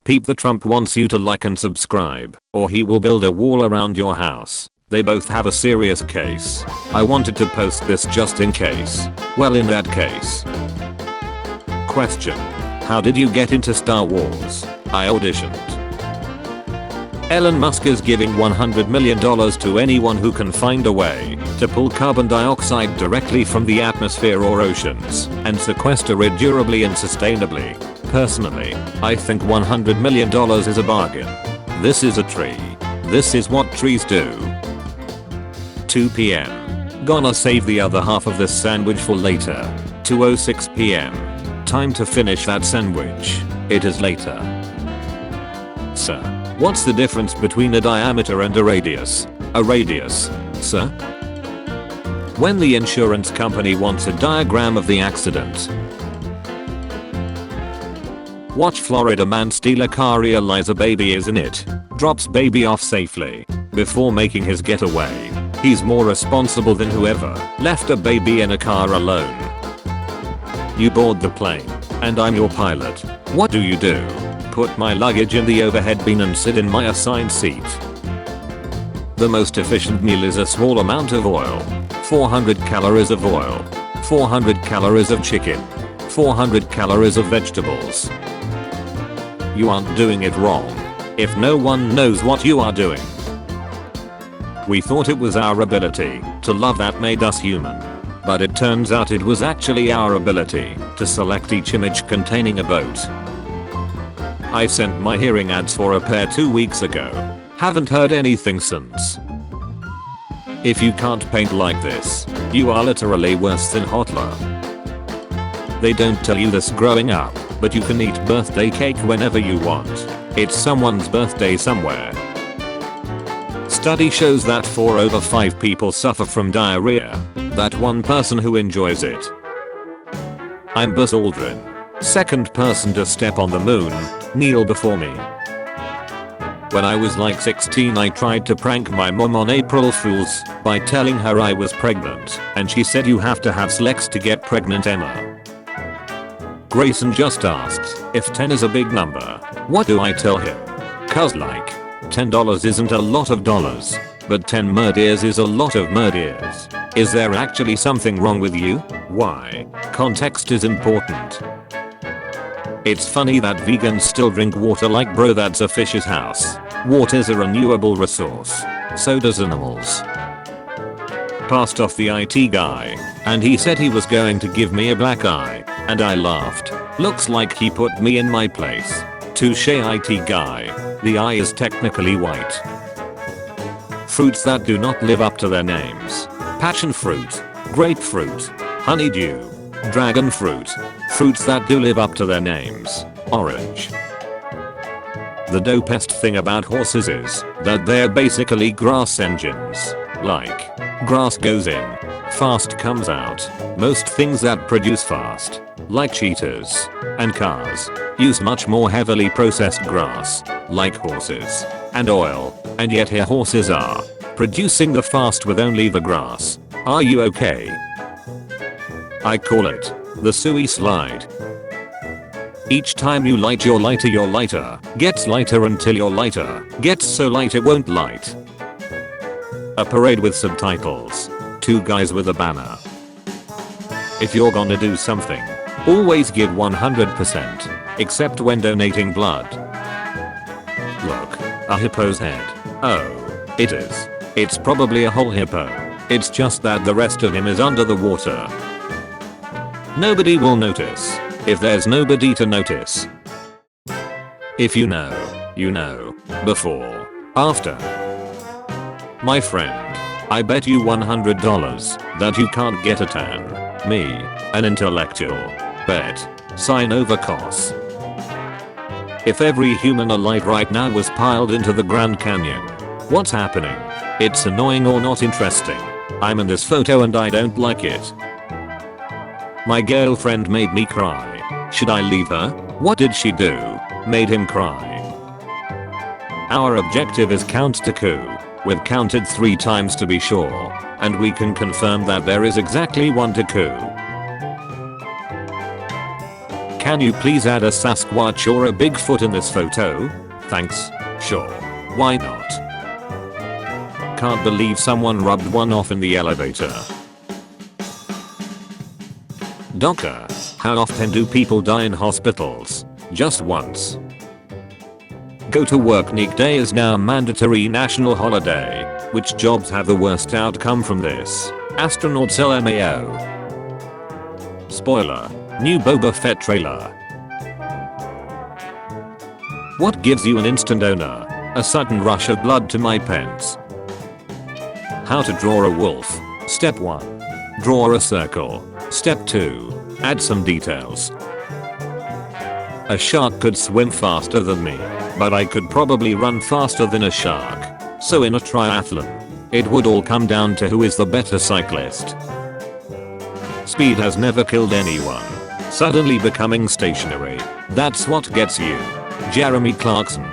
Peep the Trump wants you to like and subscribe, or he will build a wall around your house. They both have a serious case. I wanted to post this just in case. Well, in that case. Question. How did you get into Star Wars? I auditioned. Elon Musk is giving $100 million to anyone who can find a way to pull carbon dioxide directly from the atmosphere or oceans and sequester it durably and sustainably. Personally, I think $100 million is a bargain. This is a tree. This is what trees do. 2 p.m. Gonna save the other half of this sandwich for later. 2:06 p.m. Time to finish that sandwich. It is later. Sir, what's the difference between a diameter and a radius? A radius, sir? When the insurance company wants a diagram of the accident. Watch Florida man steal a car, realize a baby is in it, drops baby off safely before making his getaway. He's more responsible than whoever left a baby in a car alone. You board the plane, and I'm your pilot. What do? Put my luggage in the overhead bin and sit in my assigned seat. The most efficient meal is a small amount of oil. 400 calories of oil. 400 calories of chicken. 400 calories of vegetables. You aren't doing it wrong. If no one knows what you are doing. We thought it was our ability to love that made us human. But it turns out it was actually our ability to select each image containing a boat. I sent my hearing aids for a pair 2 weeks ago. Haven't heard anything since. If you can't paint like this, you are literally worse than Hitler. They don't tell you this growing up, but you can eat birthday cake whenever you want. It's someone's birthday somewhere. Study shows that 4 over 5 people suffer from diarrhea. That one person who enjoys it. I'm Buzz Aldrin. Second person to step on the moon. Kneel before me. When I was like 16, I tried to prank my mom on April Fools by telling her I was pregnant, and she said you have to have sex to get pregnant, Emma. Grayson just asks if 10 is a big number. What do I tell him? Cuz like, $10 isn't a lot of dollars, but 10 murdeers is a lot of murdeers. Is there actually something wrong with you? Why? Context is important. It's funny that vegans still drink water like, bro, that's a fish's house. Water's a renewable resource. So does animals. Passed off the IT guy, and he said he was going to give me a black eye, and I laughed. Looks like he put me in my place. Touche, IT guy. The eye is technically white. Fruits that do not live up to their names. Passion fruit, grapefruit, honeydew, dragon fruit. Fruits that do live up to their names. Orange. The dopest thing about horses is that they're basically grass engines. Like, grass goes in, fast comes out. Most things that produce fast, like cheetahs and cars, use much more heavily processed grass, like horses, and oil, and yet here horses are producing the fast with only the grass. Are you okay? I call it the Suey slide. Each time you light your lighter gets lighter until your lighter gets so light it won't light. A parade with subtitles. 2 guys with a banner. If you're gonna do something, always give 100%, except when donating blood. Look, a hippo's head. Oh, it is. It's probably a whole hippo. It's just that the rest of him is under the water. Nobody will notice if there's nobody to notice. If you know, you know. Before, after. My friend, I bet you $100 that you can't get a tan. Me, an intellectual. Bet. Sign over costs. If every human alive right now was piled into the Grand Canyon, what's happening? It's annoying or not interesting. I'm in this photo and I don't like it. My girlfriend made me cry. Should I leave her? What did she do? Made him cry. Our objective is count to coup. We've counted 3 times to be sure, and we can confirm that there is exactly 1 to coup. Can you please add a Sasquatch or a Bigfoot in this photo? Thanks. Sure. Why not? Can't believe someone rubbed one off in the elevator. Doctor, how often do people die in hospitals? Just once. Go to work Nick Day is now a mandatory national holiday. Which jobs have the worst outcome from this? Astronauts LMAO. Spoiler. New Boba Fett trailer. What gives you an instant boner? A sudden rush of blood to my pants. How to draw a wolf. Step 1. Draw a circle. Step 2. Add some details. A shark could swim faster than me, but I could probably run faster than a shark. So in a triathlon, it would all come down to who is the better cyclist. Speed has never killed anyone. Suddenly becoming stationary, that's what gets you. Jeremy Clarkson.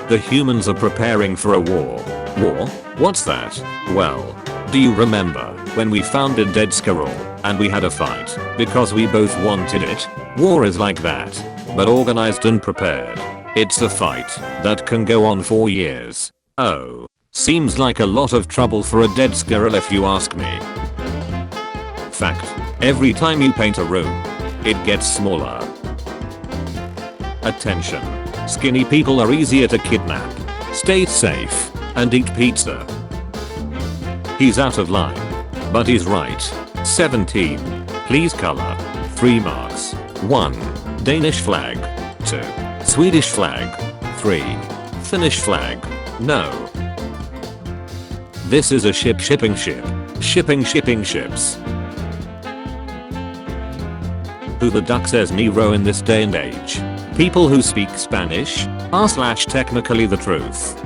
The humans are preparing for a war. War? What's that? Well, do you remember when we found a dead squirrel and we had a fight because we both wanted it? War is like that, but organized and prepared. It's a fight that can go on for years. Oh, seems like a lot of trouble for a dead squirrel if you ask me. Fact. Every time you paint a room, it gets smaller. Attention. Skinny people are easier to kidnap. Stay safe and eat pizza. He's out of line, but he's right. 17. Please color. 3 marks. 1. Danish flag. 2. Swedish flag. 3. Finnish flag. No. This is a shipping ship. Shipping ships. Who the duck says Nero in this day and age? People who speak Spanish? r/technically the truth.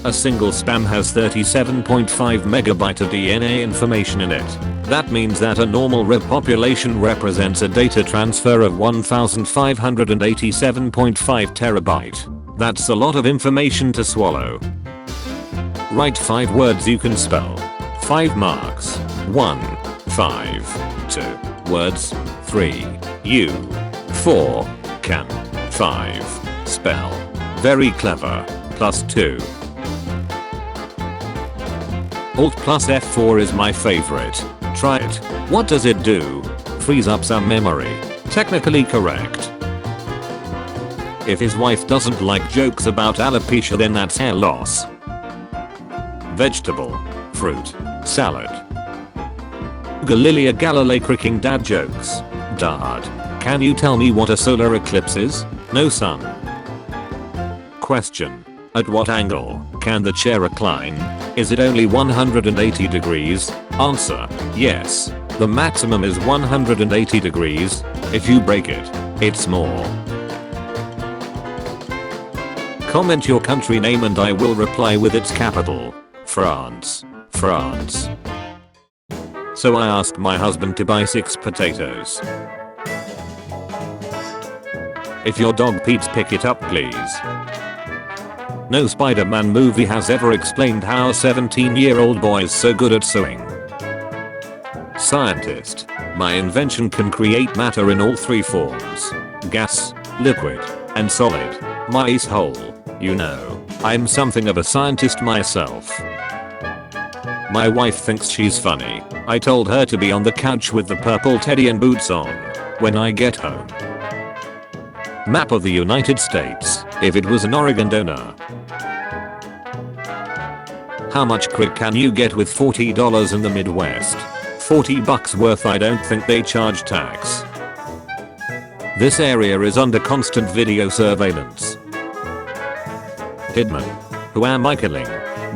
A single spam has 37.5 megabyte of DNA information in it. That means that a normal rib population represents a data transfer of 1587.5 terabyte. That's a lot of information to swallow. Write 5 words you can spell. 5 marks. 1. 5. 2. Words. 3. You. 4. Can. 5. Spell. Very clever. +2. Alt plus F4 is my favorite. Try it. What does it do? Frees up some memory. Technically correct. If his wife doesn't like jokes about alopecia, then that's hair loss. Vegetable. Fruit. Salad. Galileo Galilei cricking dad jokes. Dad. Can you tell me what a solar eclipse is? No sun. Question. At what angle can the chair recline? Is it only 180 degrees? Answer. Yes. The maximum is 180 degrees. If you break it, it's more. Comment your country name and I will reply with its capital. France. France. So I asked my husband to buy 6 potatoes. If your dog pees, pick it up please. No Spider-Man movie has ever explained how a 17-year-old boy is so good at sewing. Scientist. My invention can create matter in all 3 forms. Gas, liquid, and solid. Mice hole. You know, I'm something of a scientist myself. My wife thinks she's funny. I told her to be on the couch with the purple teddy and boots on when I get home. Map of the United States, if it was an Oregon donor. How much crack can you get with $40 in the Midwest? $40 worth. I don't think they charge tax. This area is under constant video surveillance. Hidman. Who am I killing?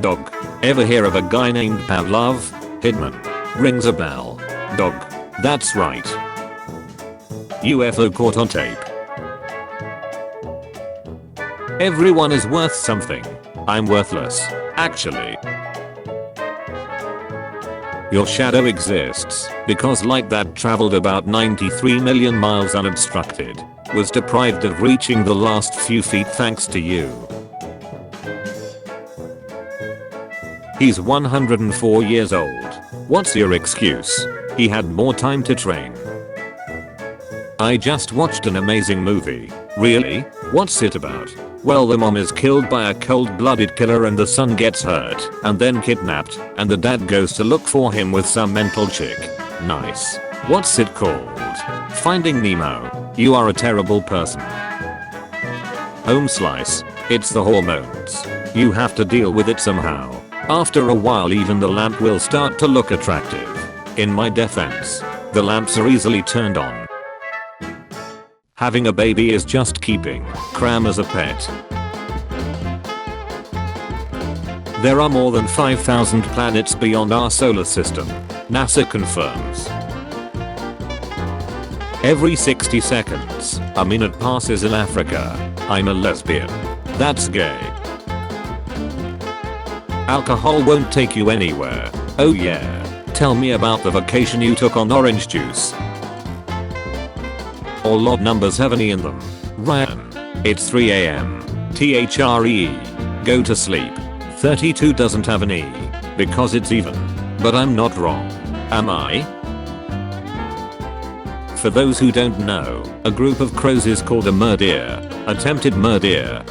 Dog. Ever hear of a guy named Pavlov? Hidman. Rings a bell. Dog. That's right. UFO caught on tape. Everyone is worth something. I'm worthless, actually. Your shadow exists because light that traveled about 93 million miles unobstructed was deprived of reaching the last few feet thanks to you. He's 104 years old. What's your excuse? He had more time to train. I just watched an amazing movie. Really? What's it about? Well, the mom is killed by a cold-blooded killer and the son gets hurt and then kidnapped and the dad goes to look for him with some mental chick. Nice. What's it called? Finding Nemo. You are a terrible person. Home slice. It's the hormones. You have to deal with it somehow. After a while even the lamp will start to look attractive. In my defense, the lamps are easily turned on. Having a baby is just keeping cram as a pet. There are more than 5,000 planets beyond our solar system. NASA confirms. Every 60 seconds, a minute passes in Africa. I'm a lesbian. That's gay. Alcohol won't take you anywhere. Oh yeah. Tell me about the vacation you took on orange juice. All odd numbers have an E in them. Ryan. It's 3 AM. THRE. Go to sleep. 32 doesn't have an E. Because it's even. But I'm not wrong. Am I? For those who don't know, a group of crows is called a murdeer. Attempted murder.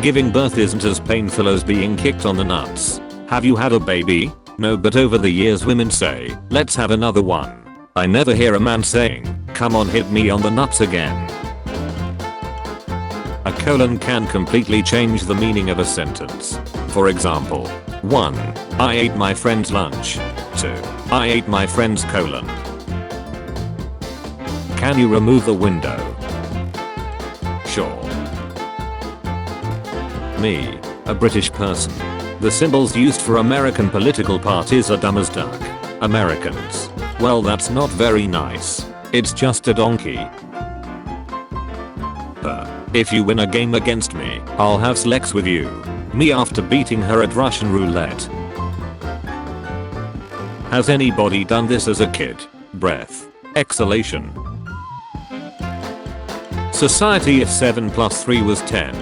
Giving birth isn't as painful as being kicked on the nuts. Have you had a baby? No, but over the years women say, let's have another one. I never hear a man saying, come on, hit me on the nuts again. A colon can completely change the meaning of a sentence. For example, 1. I ate my friend's lunch. 2. I ate my friend's colon. Can you remove the window? Sure. Me, a British person. The symbols used for American political parties are dumb as duck. Americans. Well, that's not very nice. It's just a donkey. If you win a game against me, I'll have sex with you. Me after beating her at Russian roulette. Has anybody done this as a kid? Breath. Exhalation. Society if 7 plus 3 was 10.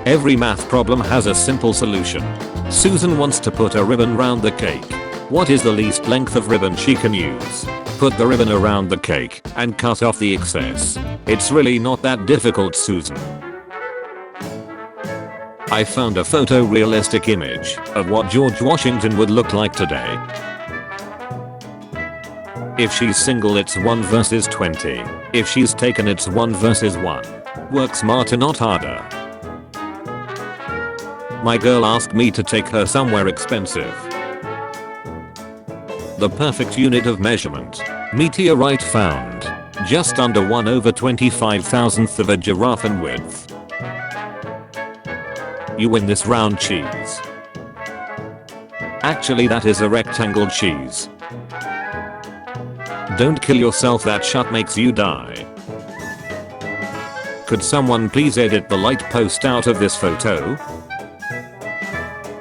Every math problem has a simple solution. Susan wants to put a ribbon round the cake. What is the least length of ribbon she can use? Put the ribbon around the cake and cut off the excess. It's really not that difficult, Susan. I found a photorealistic image of what George Washington would look like today. If she's single, it's 1 versus 20. If she's taken, it's 1 versus 1. Work smarter, not harder. My girl asked me to take her somewhere expensive. The perfect unit of measurement. Meteorite found. Just under 1/25,000th of a giraffe in width. You win this round cheese. Actually, that is a rectangle cheese. Don't kill yourself, that shot makes you die. Could someone please edit the light post out of this photo?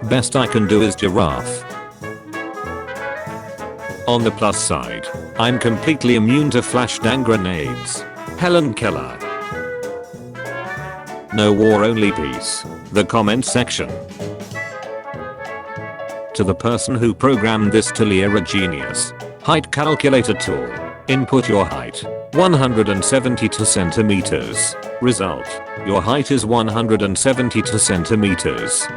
Best I can do is giraffe. On the plus side, I'm completely immune to flashbang grenades. Helen Keller. No war, only peace. The comment section. To the person who programmed this tool, you're a genius. Height calculator tool. Input your height. 172 centimeters. Result. Your height is 172 centimeters.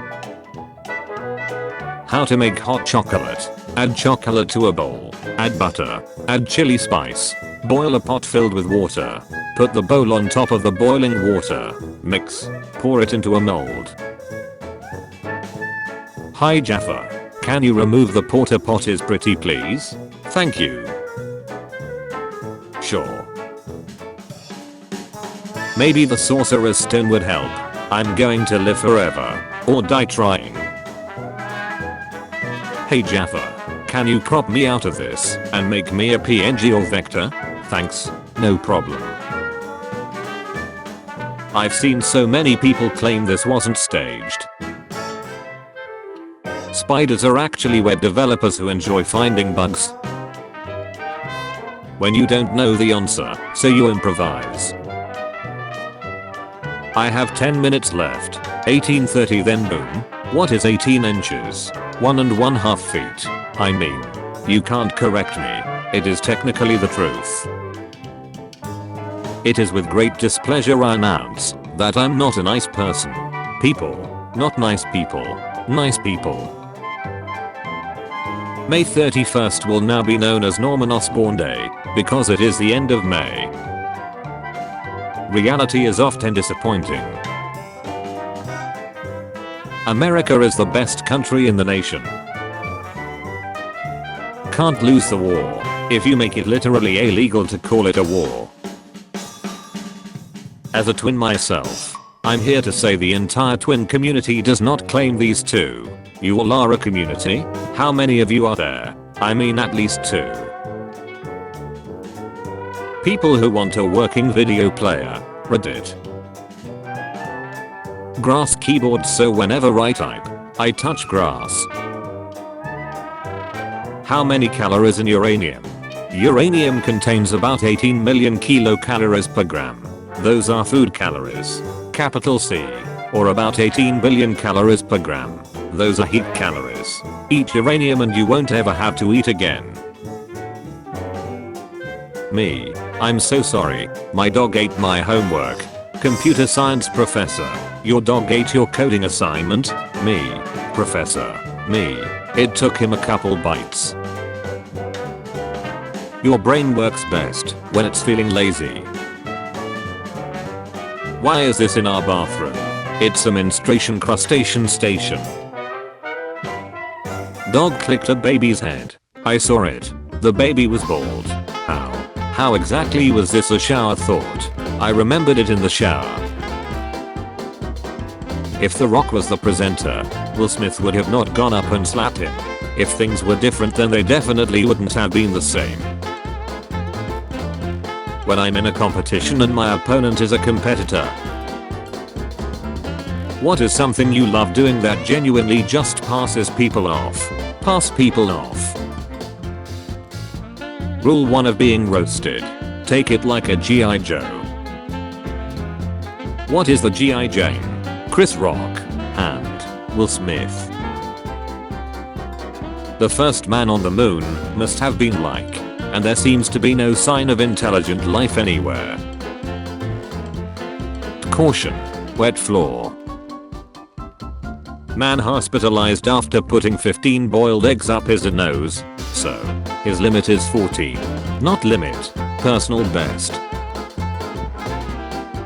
How to make hot chocolate. Add chocolate to a bowl. Add butter. Add chili spice. Boil a pot filled with water. Put the bowl on top of the boiling water. Mix. Pour it into a mold. Hi Jaffa. Can you remove the porta potties pretty please? Thank you. Sure. Maybe the sorcerer's stone would help. I'm going to live forever. Or die trying. Hey Jaffa. Can you crop me out of this and make me a PNG or vector? Thanks. No problem. I've seen so many people claim this wasn't staged. Spiders are actually web developers who enjoy finding bugs. When you don't know the answer, so you improvise. I have 10 minutes left. 18:30 then boom. What is 18 inches? 1 1/2 feet. I mean, you can't correct me. It is technically the truth. It is with great displeasure I announce that I'm not a nice person. People, not nice people. Nice people. May 31st will now be known as Norman Osborn Day because it is the end of May. Reality is often disappointing. America is the best country in the nation. Can't lose the war if you make it literally illegal to call it a war. As a twin myself, I'm here to say the entire twin community does not claim these two. You all are a community? How many of you are there? I mean at least 2. People who want a working video player. Reddit. Grass keyboard so whenever I type, I touch grass. How many calories in uranium? Uranium contains about 18 million kilocalories per gram. Those are food calories. Capital C. Or about 18 billion calories per gram. Those are heat calories. Eat uranium and you won't ever have to eat again. Me. I'm so sorry. My dog ate my homework. Computer science professor. Your dog ate your coding assignment? Me. Professor. Me. It took him a couple bites. Your brain works best when it's feeling lazy. Why is this in our bathroom? It's a menstruation crustacean station. Dog clicked a baby's head. I saw it. The baby was bald. How exactly was this a shower thought? I remembered it in the shower. If The Rock was the presenter, Will Smith would have not gone up and slapped him. If things were different then they definitely wouldn't have been the same. When I'm in a competition and my opponent is a competitor. What is something you love doing that genuinely just passes people off? Pass people off. Rule 1 of being roasted. Take it like a G.I. Joe. What is the G.I. Jane? Chris Rock and Will Smith. The first man on the moon must have been like, and there seems to be no sign of intelligent life anywhere. Caution. Wet floor. Man hospitalized after putting 15 boiled eggs up his nose. So, his limit is 14. Not limit. Personal best.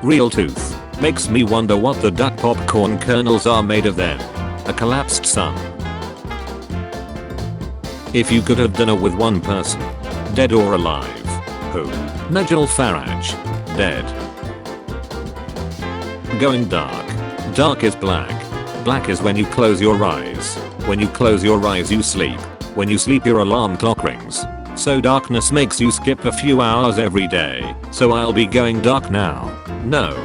Real tooth. Makes me wonder what the duck popcorn kernels are made of then. A collapsed sun. If you could have dinner with one person, dead or alive, who? Nigel Farage. Dead. Going dark. Dark is black. Black is when you close your eyes. When you close your eyes you sleep. When you sleep your alarm clock rings. So darkness makes you skip a few hours every day. So I'll be going dark now. No.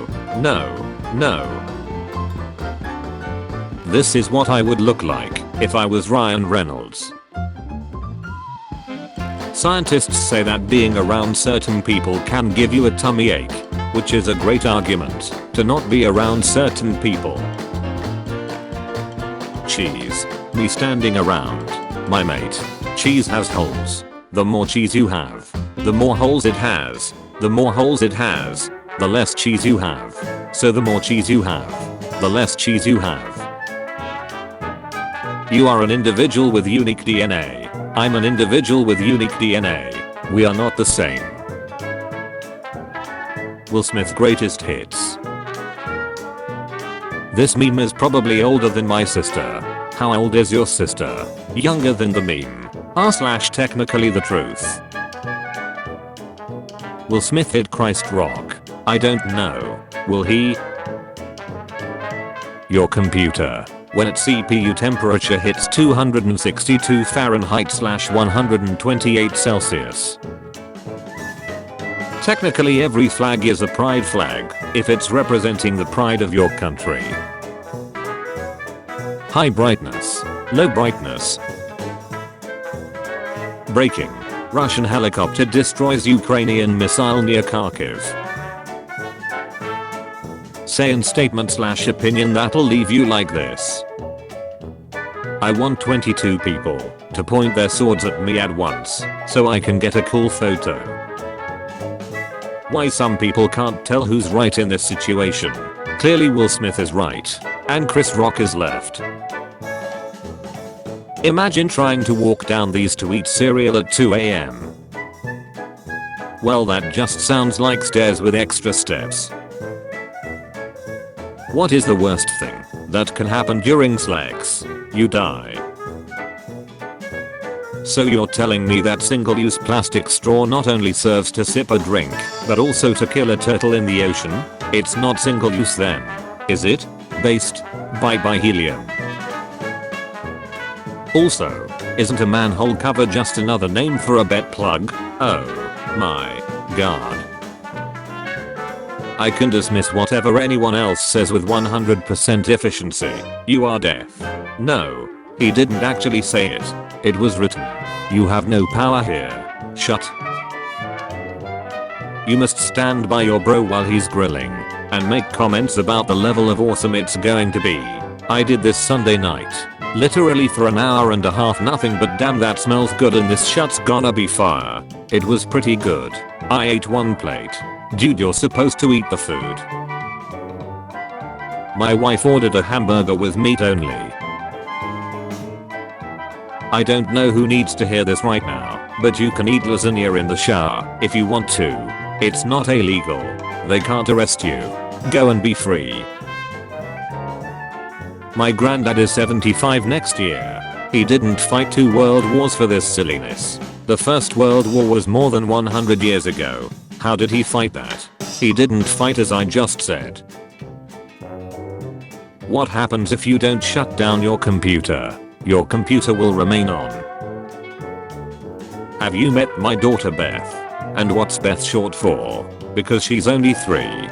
This is what I would look like if I was Ryan Reynolds. Scientists say that being around certain people can give you a tummy ache, which is a great argument to not be around certain people. Cheese. Me standing around my mate. Cheese has holes. The more cheese you have, the more holes it has. The more holes it has, the less cheese you have. So the more cheese you have, the less cheese you have. You are an individual with unique DNA. I'm an individual with unique DNA. We are not the same. Will Smith greatest hits. This meme is probably older than my sister. How old is your sister? Younger than the meme. r/technically the truth. Will Smith hit Christ Rock? I don't know. Will he? Your computer. When its CPU temperature hits 262 Fahrenheit/128 Celsius. Technically every flag is a pride flag if it's representing the pride of your country. High brightness. Low brightness. Breaking. Russian helicopter destroys Ukrainian missile near Kharkiv. Say in statement/opinion that'll leave you like this. I want 22 people to point their swords at me at once so I can get a cool photo. Why some people can't tell who's right in this situation. Clearly Will Smith is right and Chris Rock is left. Imagine trying to walk down these to eat cereal at 2 AM. Well, that just sounds like stairs with extra steps. What is the worst thing that can happen during sex? You die. So you're telling me that single-use plastic straw not only serves to sip a drink, but also to kill a turtle in the ocean? It's not single-use then, is it? Based by helium. Also, isn't a manhole cover just another name for a butt plug? Oh my god. I can dismiss whatever anyone else says with 100% efficiency. You are deaf. No, he didn't actually say it. It was written. You have no power here. Shut. You must stand by your bro while he's grilling and make comments about the level of awesome it's going to be. I did this Sunday night. Literally for an hour and a half nothing but damn that smells good and this shit's gonna be fire. It was pretty good. I ate one plate. Dude, you're supposed to eat the food. My wife ordered a hamburger with meat only. I don't know who needs to hear this right now, but you can eat lasagna in the shower if you want to. It's not illegal. They can't arrest you. Go and be free. My granddad is 75 next year. He didn't fight 2 world wars for this silliness. The First World War was more than 100 years ago. How did he fight that? He didn't fight, as I just said. What happens if you don't shut down your computer? Your computer will remain on. Have you met my daughter Beth? And what's Beth short for? Because she's only 3.